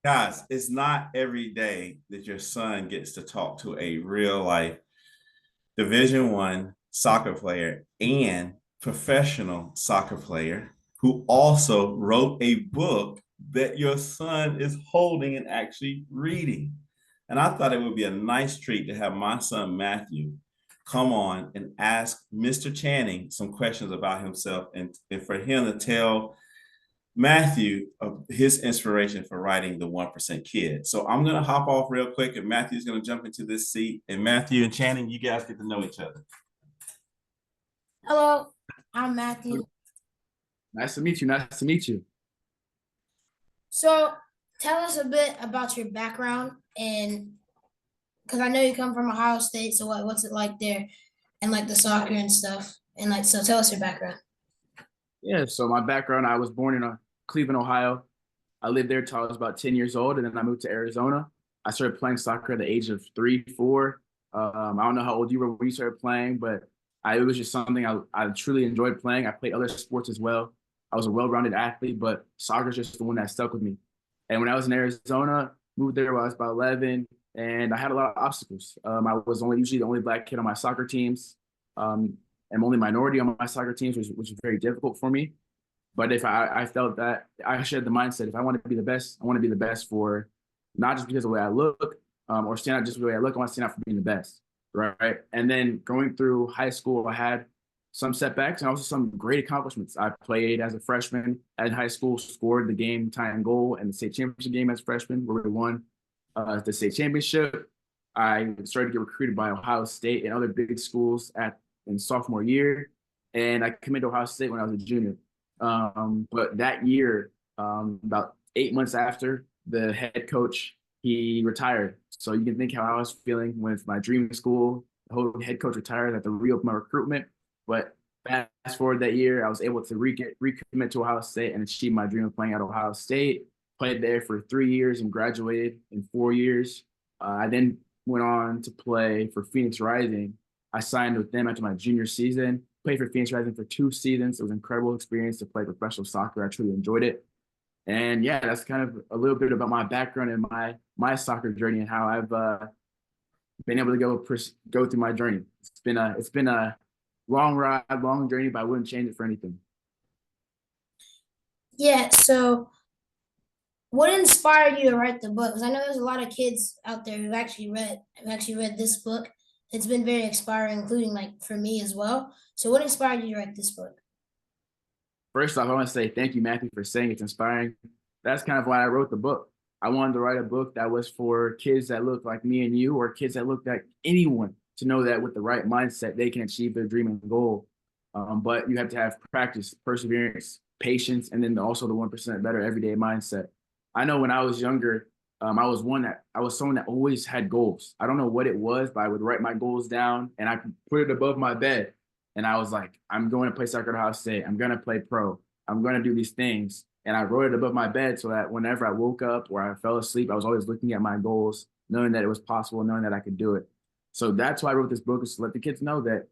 Guys, it's not every day that your son gets to talk to a real life Division 1 soccer player and professional soccer player who also wrote a book that your son is holding and actually reading. And I thought it would be a nice treat to have my son Matthew come on and ask Mr. Channing some questions about himself and for him to tell Matthew his inspiration for writing the 1% Kid. So I'm going to hop off real quick, and Matthew's going to jump into this seat. And Matthew and Channing, you guys get to know each other. Hello, I'm Matthew. Nice to meet you. Nice to meet you. So tell us a bit about your background, and because I know you come from Ohio State, so what's it like there, and like the soccer and stuff, and like so tell us your background. Yeah, so my background, I was born in Cleveland, Ohio. I lived there till I was about 10 years old, and then I moved to Arizona. I started playing soccer at the age of 3, 4. I don't know how old you were when you started playing, but it was just something I truly enjoyed playing. I played other sports as well. I was a well-rounded athlete, but soccer is just the one that stuck with me. And when I was in Arizona, moved there when I was about 11, and I had a lot of obstacles. I was usually the only black kid on my soccer teams. I'm only minority on my soccer teams, which was very difficult for me. But if I felt that I shared the mindset, if I want to be the best, I want to be the best for not just because of the way I look or stand out just the way I look. I want to stand out for being the best, right? And then going through high school, I had some setbacks and also some great accomplishments. I played as a freshman in high school, scored the game tying goal in the state championship game as a freshman, where we won the state championship. I started to get recruited by Ohio State and other big schools in sophomore year, and I committed to Ohio State when I was a junior. But that year, about 8 months after, the head coach, he retired. So you can think how I was feeling with my dream school. The whole head coach retired. I had to re-open my recruitment. But fast forward that year, I was able to recommit to Ohio State and achieve my dream of playing at Ohio State. Played there for 3 years and graduated in 4 years. I then went on to play for Phoenix Rising. I signed with them after my junior season. Played for Phoenix Rising for 2 seasons. It was an incredible experience to play professional soccer. I truly enjoyed it. And yeah, that's kind of a little bit about my background and my soccer journey and how I've been able to go through my journey. It's been a long ride, long journey, but I wouldn't change it for anything. Yeah. So what inspired you to write the book? Because I know there's a lot of kids out there who've actually read this book. It's been very inspiring, including like for me as well. So what inspired you to write this book? First off, I want to say thank you, Matthew, for saying it's inspiring. That's kind of why I wrote the book. I wanted to write a book that was for kids that look like me and you, or kids that look like anyone, to know that with the right mindset, they can achieve their dream and goal. But you have to have practice, perseverance, patience, and then also the 1% better everyday mindset. I know when I was younger, I was someone that always had goals. I don't know what it was, but I would write my goals down and I could put it above my bed. And I was like, I'm going to play soccer at Ohio State. I'm going to play pro. I'm going to do these things. And I wrote it above my bed so that whenever I woke up or I fell asleep, I was always looking at my goals, knowing that it was possible, knowing that I could do it. So that's why I wrote this book, is to let the kids know that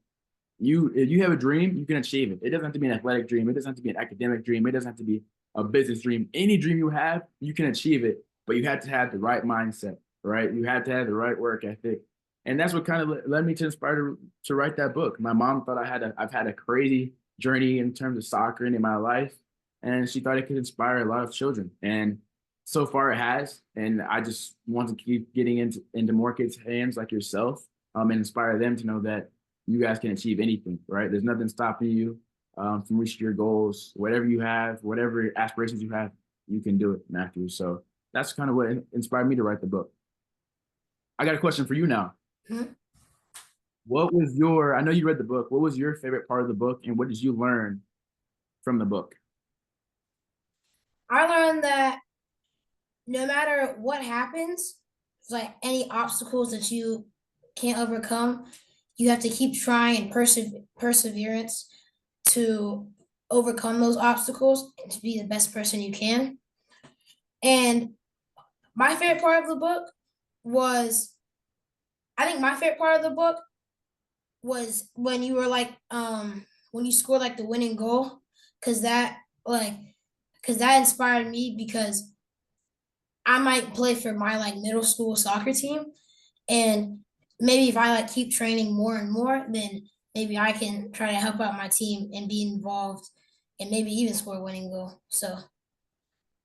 if you have a dream, you can achieve it. It doesn't have to be an athletic dream. It doesn't have to be an academic dream. It doesn't have to be a business dream. Any dream you have, you can achieve it, but you have to have the right mindset, right? You have to have the right work ethic. And that's what kind of led me to inspire to write that book. My mom thought I've had a crazy journey in terms of soccer and in my life, and she thought it could inspire a lot of children. And so far it has. And I just want to keep getting into more kids' hands like yourself, and inspire them to know that you guys can achieve anything, right? There's nothing stopping you from reaching your goals. Whatever you have, whatever aspirations you have, you can do it, Matthew. So that's kind of what inspired me to write the book. I got a question for you now. Mm-hmm. I know you read the book. What was your favorite part of the book, and what did you learn from the book? I learned that no matter what happens, like any obstacles that you can't overcome, you have to keep trying and perseverance to overcome those obstacles and to be the best person you can. And my favorite part of the book was, I think my favorite part of the book was when you were like, when you scored like the winning goal, because that inspired me because I might play for my like middle school soccer team, and maybe if I like keep training more and more, then maybe I can try to help out my team and be involved and maybe even score a winning goal. So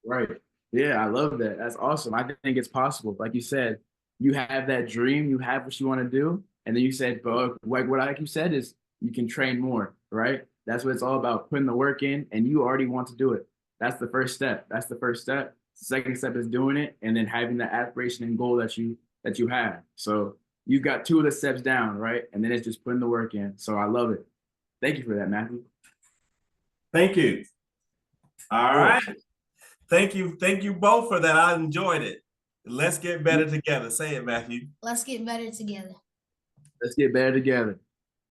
Right. Yeah, I love that. That's awesome. I think it's possible. Like you said, you have that dream, you have what you want to do, and then you said, but like you said is you can train more, right? That's what it's all about, putting the work in, and you already want to do it. That's the first step. That's the first step. The second step is doing it, and then having the aspiration and goal that you have. So you've got two of the steps down, right? And then it's just putting the work in. So I love it. Thank you for that, Matthew. Thank you. All right. Thank you both for that. I enjoyed it. Let's get better together. Say it, Matthew. let's get better together. Let's get better together.